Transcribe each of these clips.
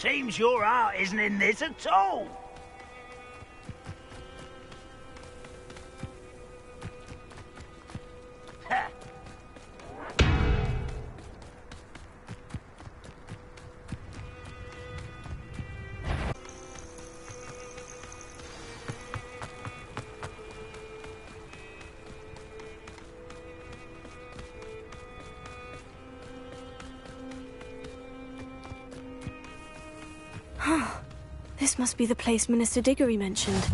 Seems your heart isn't in this at all. This must be the place Minister Diggory mentioned.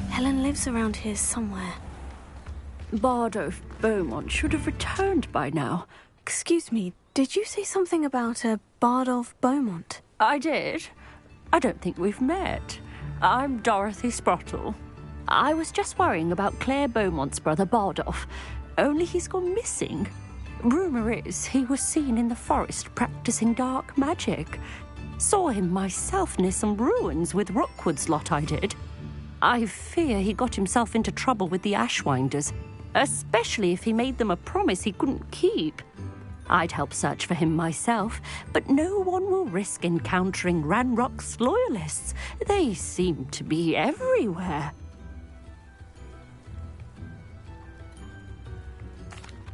Helen lives around here somewhere. Bardolph Beaumont should have returned by now. Excuse me, did you say something about a Bardolph Beaumont? I did. I don't think we've met. I'm Dorothy Sprottle. I was just worrying about Claire Beaumont's brother Bardolph, only he's gone missing. Rumour is he was seen in the forest practicing dark magic. Saw him myself near some ruins with Rookwood's lot I did. I fear he got himself into trouble with the Ashwinders, especially if he made them a promise he couldn't keep. I'd help search for him myself, but no one will risk encountering Ranrock's loyalists. They seem to be everywhere.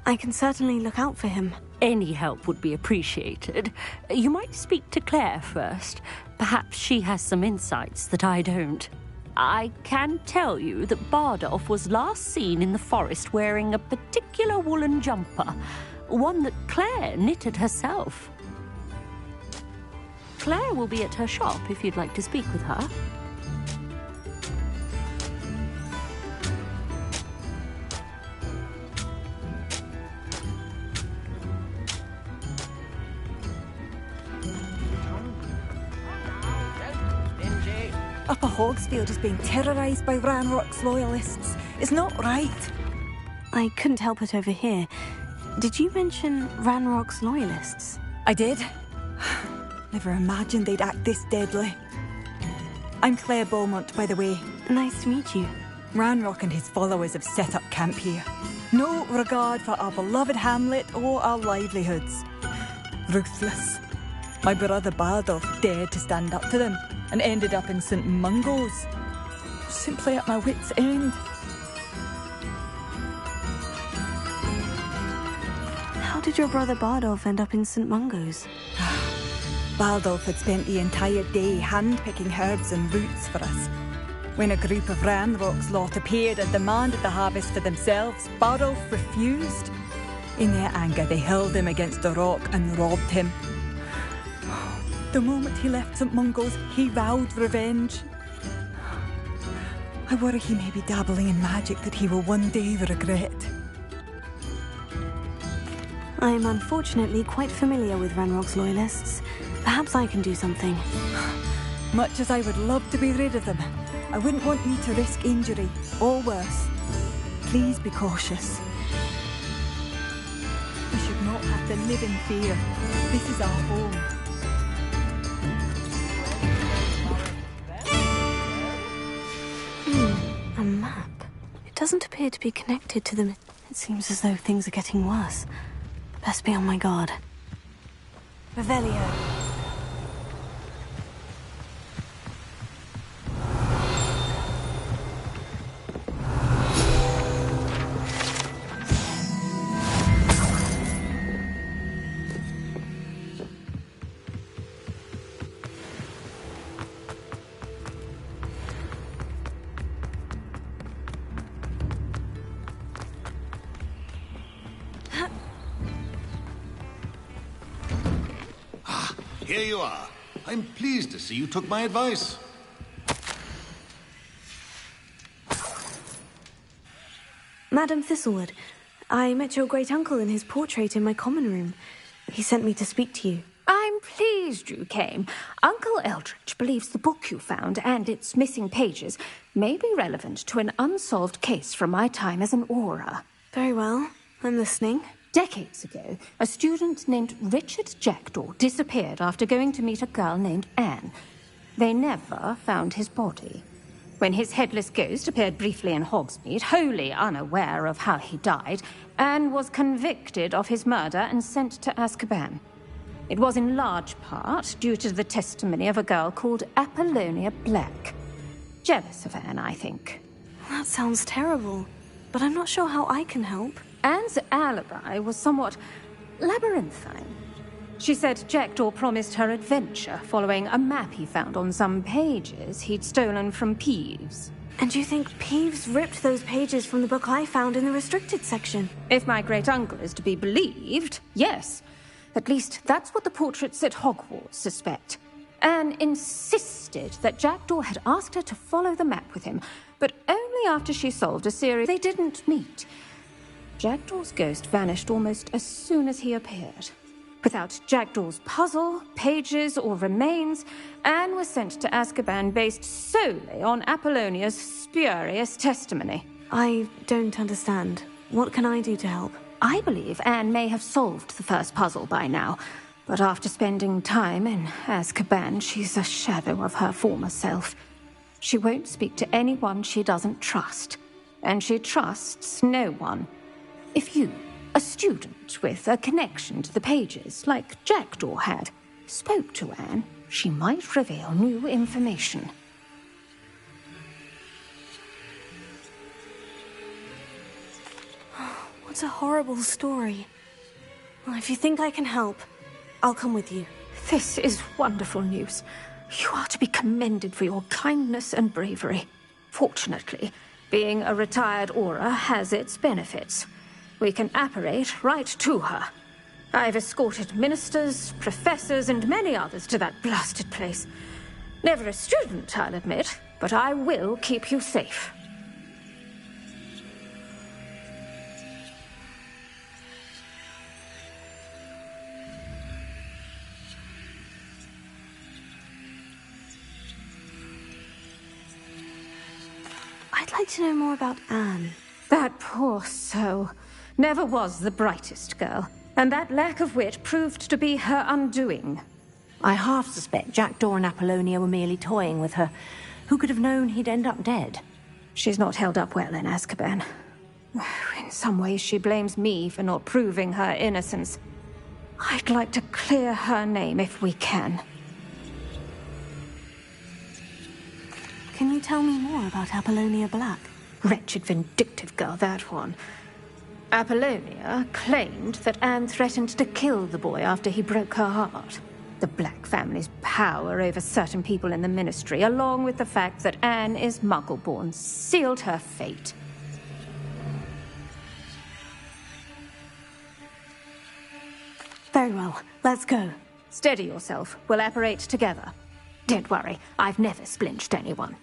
I can certainly look out for him. Any help would be appreciated. You might speak to Claire first. Perhaps she has some insights that I don't. I can tell you that Bardolph was last seen in the forest wearing a particular woolen jumper, one that Claire knitted herself. Claire will be at her shop if you'd like to speak with her. Upper Hogsfield is being terrorised by Ranrock's loyalists. It's not right. I couldn't help it over here. Did you mention Ranrock's loyalists? I did. Never imagined they'd act this deadly. I'm Claire Beaumont, by the way. Nice to meet you. Ranrock and his followers have set up camp here. No regard for our beloved hamlet or our livelihoods. Ruthless. My brother Bardolph dared to stand up to them and ended up in St. Mungo's. Simply at my wit's end. How did your brother Bardolph end up in St. Mungo's? Bardolph had spent the entire day hand-picking herbs and roots for us. When a group of Ranrock's lot appeared and demanded the harvest for themselves, Bardolph refused. In their anger, they hurled him against a rock and robbed him. The moment he left St. Mungo's, he vowed revenge. I worry he may be dabbling in magic that he will one day regret. I am unfortunately quite familiar with Ranrock's loyalists. Perhaps I can do something. Much as I would love to be rid of them, I wouldn't want you to risk injury, or worse. Please be cautious. We should not have to live in fear. This is our home. A map. It doesn't appear to be connected to them. It seems as though things are getting worse. Best be on my guard. Revelio. Here you are. I'm pleased to see you took my advice. Madam Thistlewood, I met your great-uncle in his portrait in my common room. He sent me to speak to you. I'm pleased you came. Uncle Eldridge believes the book you found and its missing pages may be relevant to an unsolved case from my time as an aura. Very well. I'm listening. Decades ago, a student named Richard Jackdaw disappeared after going to meet a girl named Anne. They never found his body. When his headless ghost appeared briefly in Hogsmeade, wholly unaware of how he died, Anne was convicted of his murder and sent to Azkaban. It was in large part due to the testimony of a girl called Apollonia Black. Jealous of Anne, I think. That sounds terrible, but I'm not sure how I can help. Anne's alibi was somewhat labyrinthine. She said Jackdaw promised her adventure following a map he found on some pages he'd stolen from Peeves. And you think Peeves ripped those pages from the book I found in the restricted section? If my great-uncle is to be believed, yes. At least that's what the portraits at Hogwarts suspect. Anne insisted that Jackdaw had asked her to follow the map with him, but only after she solved a series they didn't meet. Jackdaw's ghost vanished almost as soon as he appeared. Without Jackdaw's puzzle, pages, or remains, Anne was sent to Azkaban based solely on Apollonia's spurious testimony. I don't understand. What can I do to help? I believe Anne may have solved the first puzzle by now, but after spending time in Azkaban, she's a shadow of her former self. She won't speak to anyone she doesn't trust, and she trusts no one. If you, a student with a connection to the pages, like Jackdaw had, spoke to Anne, she might reveal new information. What a horrible story. Well, if you think I can help, I'll come with you. This is wonderful news. You are to be commended for your kindness and bravery. Fortunately, being a retired Auror has its benefits. We can apparate right to her. I've escorted ministers, professors, and many others to that blasted place. Never a student, I'll admit, but I will keep you safe. I'd like to know more about Anne. That poor soul never was the brightest girl, and that lack of wit proved to be her undoing. I half suspect Jackdaw and Apollonia were merely toying with her. Who could have known he'd end up dead? She's not held up well in Azkaban. In some ways, she blames me for not proving her innocence. I'd like to clear her name if we can. Can you tell me more about Apollonia Black? Wretched, vindictive girl, that one. Apollonia claimed that Anne threatened to kill the boy after he broke her heart. The Black family's power over certain people in the Ministry, along with the fact that Anne is Muggle-born, sealed her fate. Very well. Let's go. Steady yourself. We'll apparate together. Don't worry. I've never splinched anyone.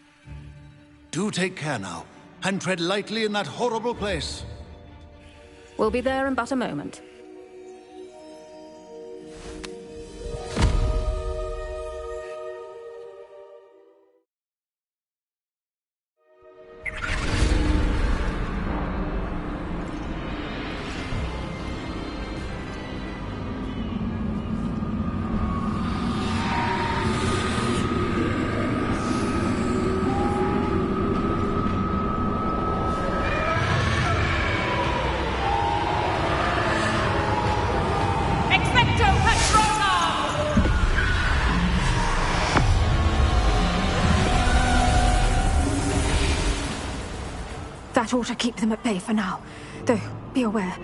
Do take care now, and tread lightly in that horrible place. We'll be there in but a moment. That ought to keep them at bay for now. Though, be aware,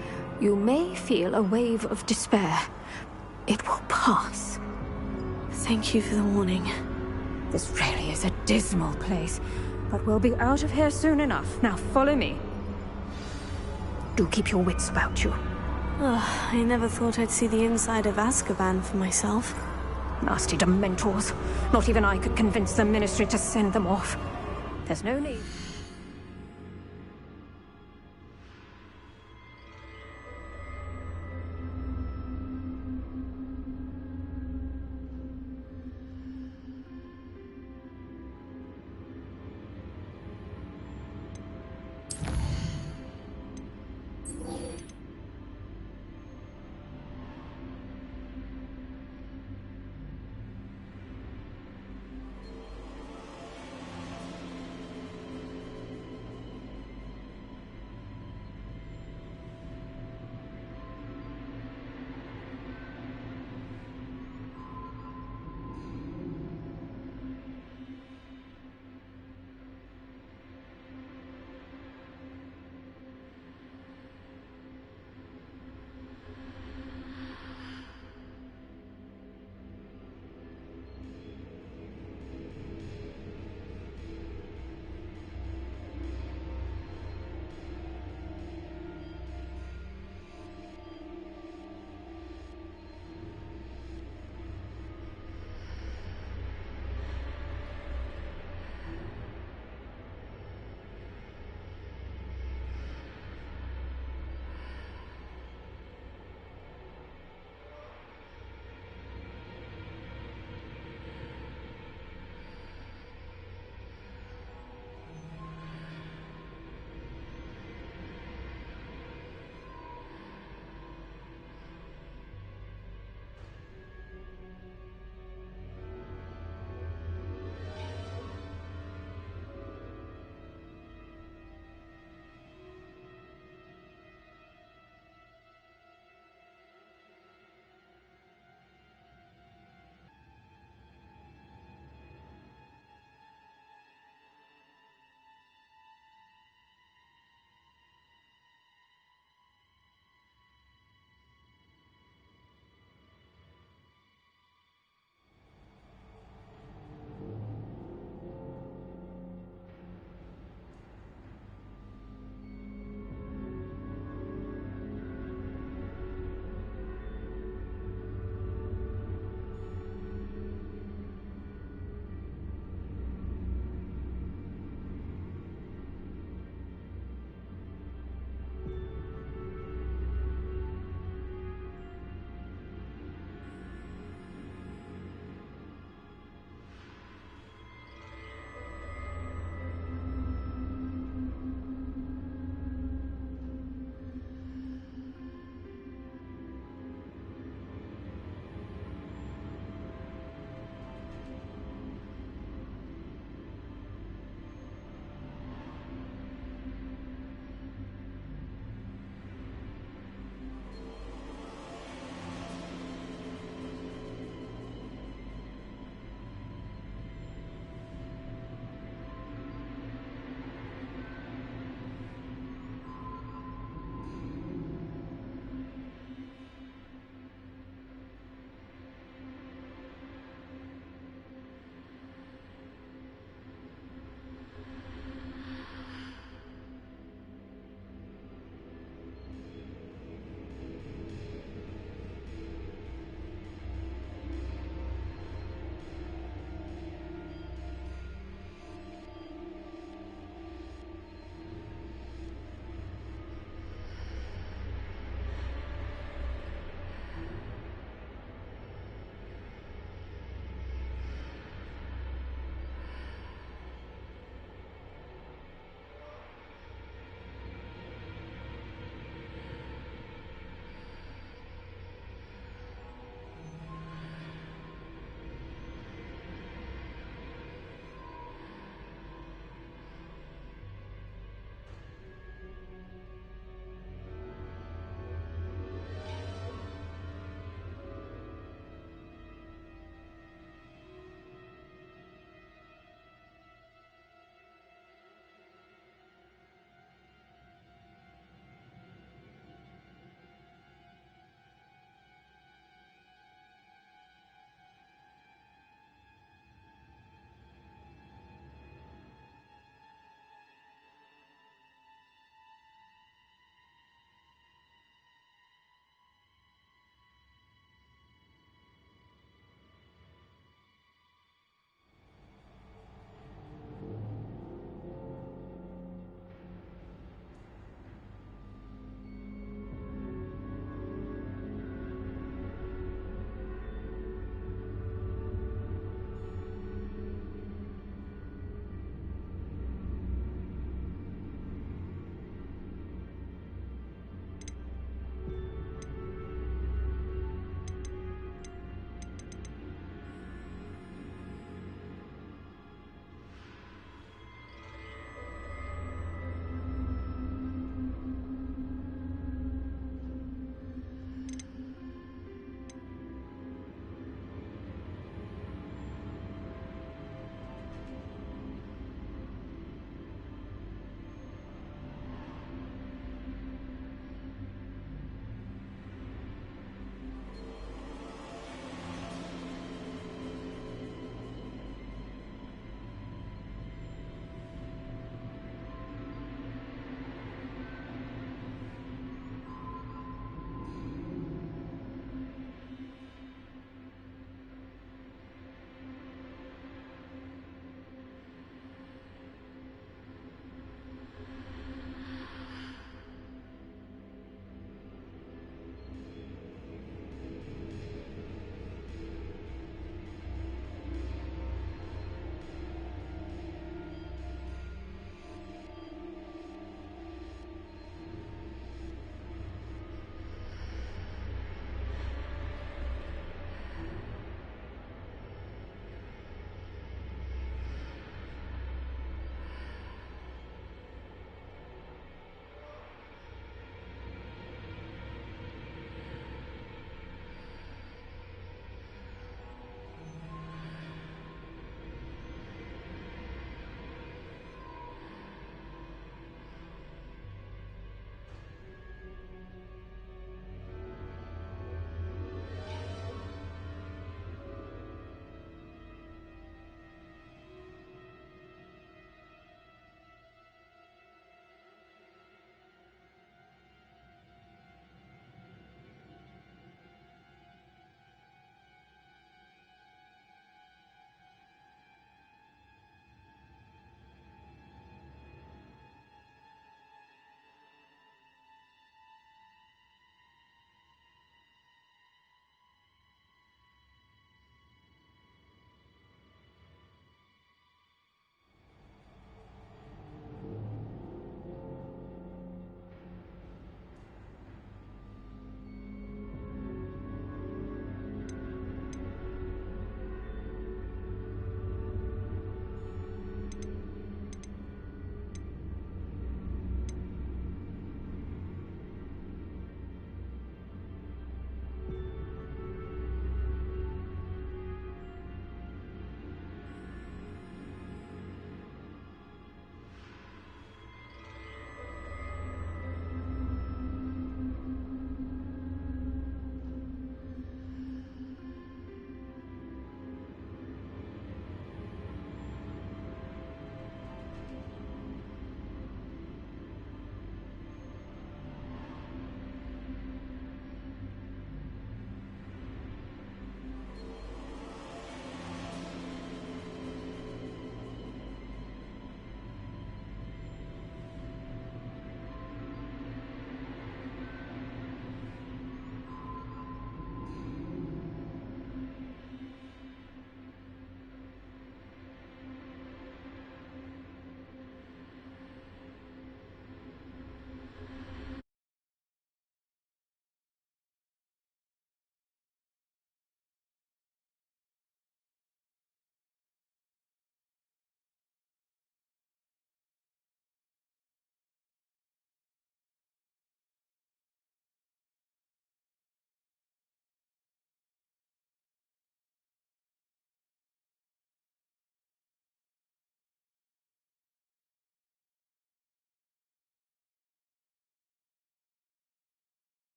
you may feel a wave of despair. It will pass. Thank you for the warning. This really is a dismal place, but we'll be out of here soon enough. Now follow me. Do keep your wits about you. I never thought I'd see the inside of Azkaban for myself. Nasty Dementors. Not even I could convince the Ministry to send them off. There's no need.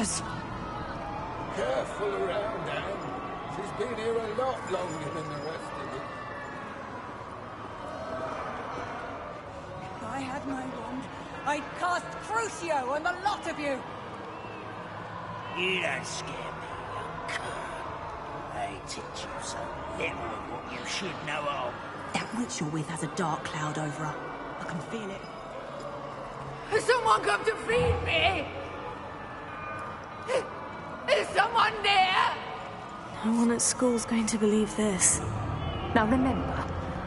monsters. Careful around, Anne. She's been here a lot longer than the rest of us. If I had my wand, I'd cast Crucio on the lot of you! You don't scare me, young cur. They teach you so little of what you should know of. That witch you're with has a dark cloud over her. I can feel it. Has someone come to feed me? Is someone there? No one at school's going to believe this. Now remember,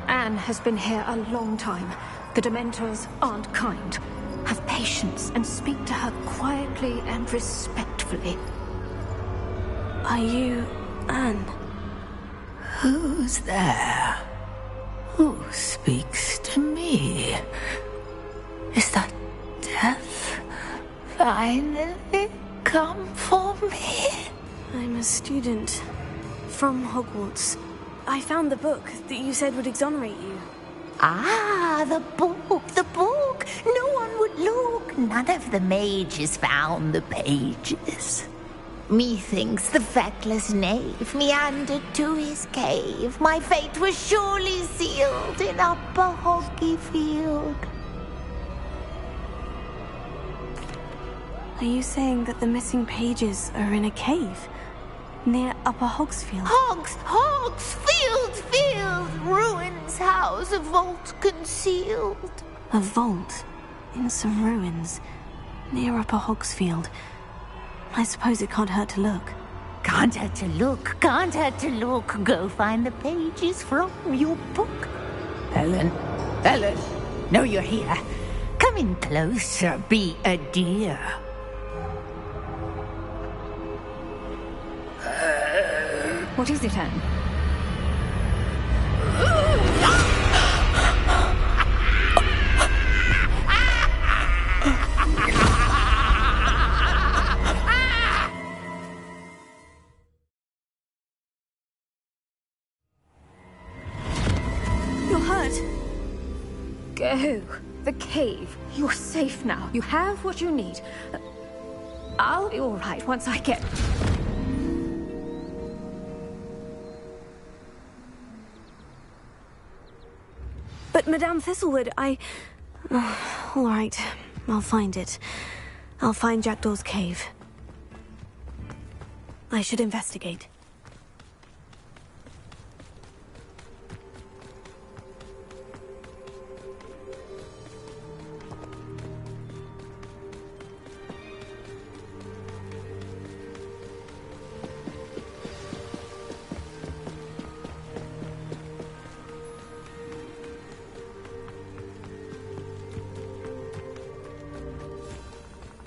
Anne has been here a long time. The Dementors aren't kind. Have patience and speak to her quietly and respectfully. Are you Anne? Who's there? Who speaks to me? Is that death finally come for me? I'm a student from Hogwarts. I found the book that you said would exonerate you. Ah, the book, the book. No one would look. None of the mages found the pages. Methinks the feckless knave meandered to his cave. My fate was surely sealed in Upper Hoggyfield. Are you saying that the missing pages are in a cave near Upper Hogsfield? Field, ruins house, a vault concealed. A vault in some ruins near Upper Hogsfield. I suppose it can't hurt to look. Can't hurt to look, can't hurt to look. Go find the pages from your book. Ellen, know you're here. Come in closer, be a dear. What is it, Anne? You're hurt. Go. The cave. You're safe now. You have what you need. I'll be all right once I get... But Madame Thistlewood, all right, I'll find it. I'll find Jackdaw's cave. I should investigate.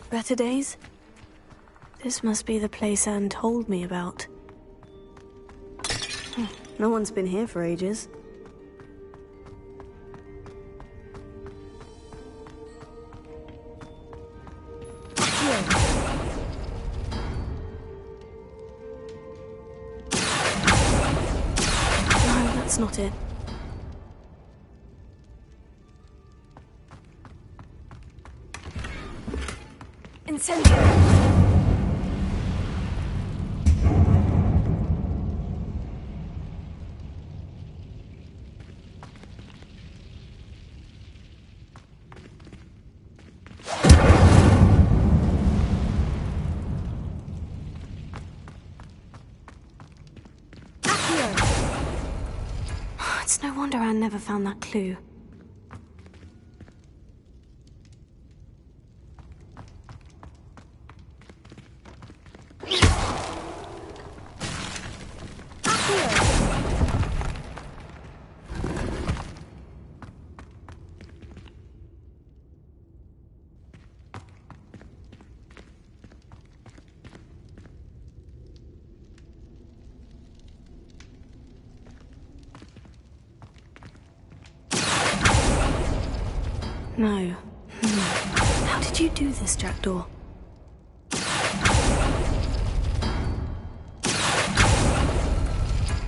Better days? This must be the place Anne told me about. No one's been here for ages. No, that's not it. Incendio! It's no wonder Anne never found that clue. No. How did you do this, Jackdaw?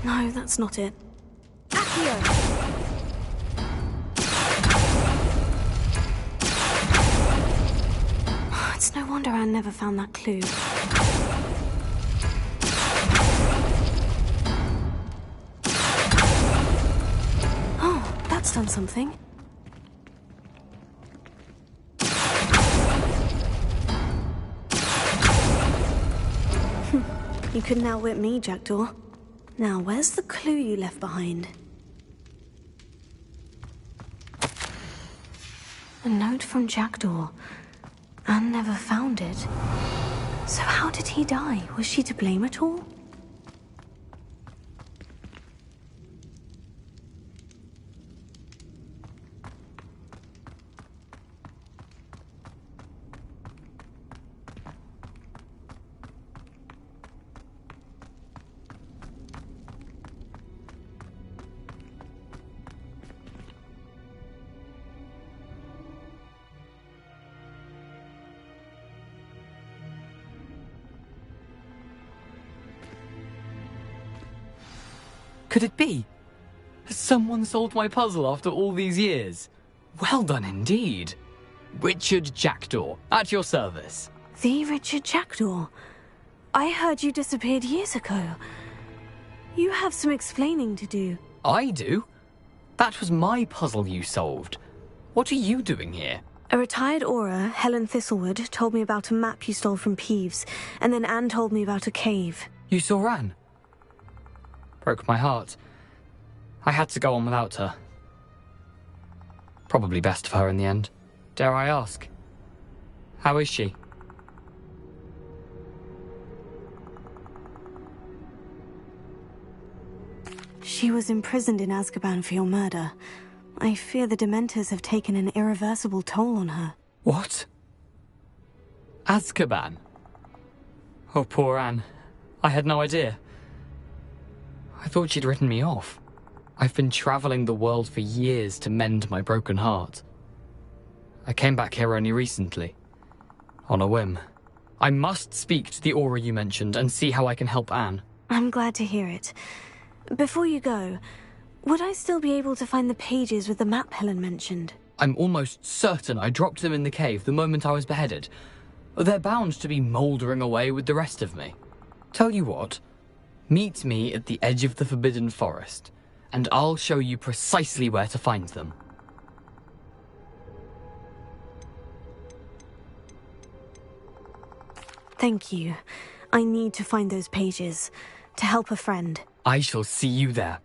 No, that's not it. It's no wonder Anne never found that clue. Oh, that's done something. You couldn't outwit me, Jackdaw. Now, where's the clue you left behind? A note from Jackdaw. Anne never found it. So how did he die? Was she to blame at all? Could it be? Has someone solved my puzzle after all these years? Well done indeed. Richard Jackdaw, at your service. The Richard Jackdaw? I heard you disappeared years ago. You have some explaining to do. I do? That was my puzzle you solved. What are you doing here? A retired Aura, Helen Thistlewood, told me about a map you stole from Peeves, and then Anne told me about a cave. You saw Anne? Broke my heart. I had to go on without her. Probably best for her in the end. Dare I ask? How is she? She was imprisoned in Azkaban for your murder. I fear the Dementors have taken an irreversible toll on her. What? Azkaban? Oh, poor Anne. I had no idea. I thought she'd written me off. I've been traveling the world for years to mend my broken heart. I came back here only recently. On a whim. I must speak to the Aura you mentioned and see how I can help Anne. I'm glad to hear it. Before you go, would I still be able to find the pages with the map Helen mentioned? I'm almost certain I dropped them in the cave the moment I was beheaded. They're bound to be mouldering away with the rest of me. Tell you what, meet me at the edge of the Forbidden Forest, and I'll show you precisely where to find them. Thank you. I need to find those pages to help a friend. I shall see you there.